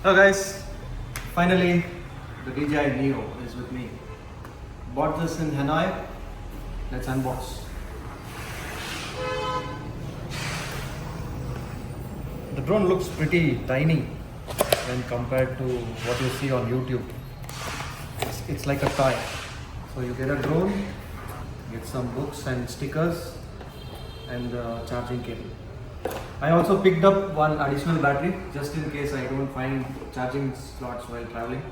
Hello guys, finally the DJI Neo is with me. Bought this in Hanoi. Let's unbox. The drone looks pretty tiny when compared to what you see on YouTube. It's like a toy. So you get a drone, get some books and stickers and the charging cable. I also picked up one additional battery just in case I don't find charging slots while traveling.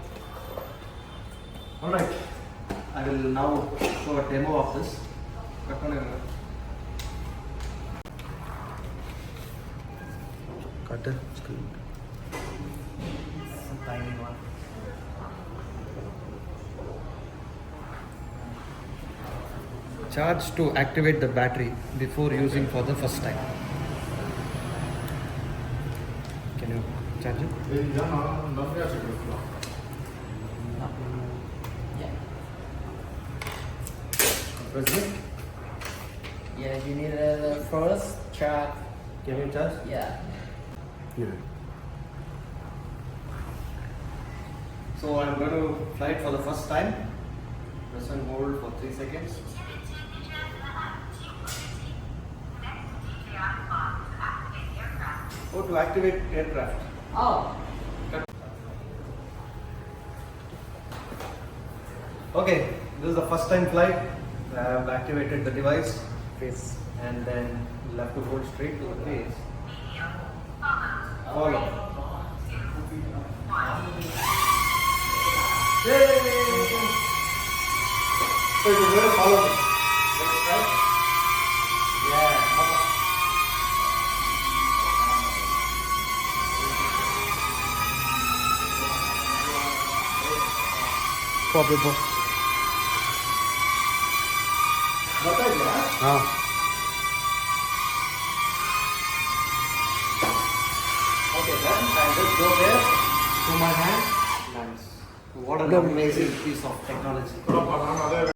Alright, I will now show a demo of this. Cut it, screen. It's a tiny one. Charge to activate the battery before using for the first time. Can you charge it? Press it. Yeah, you need the first charge. Can you charge? Yeah. Here. So I'm going to fly it for the first time. Press and hold for 3 seconds. Oh, to activate aircraft. Oh. Okay, this is the first time flight. I have activated the device face and then you'll have to hold straight to the face. Follow. Yay! So you're going to follow me. Let's try. Yeah. Copy boss. हाँ. Okay, then I just go there to my hand. Nice. What an amazing piece of technology.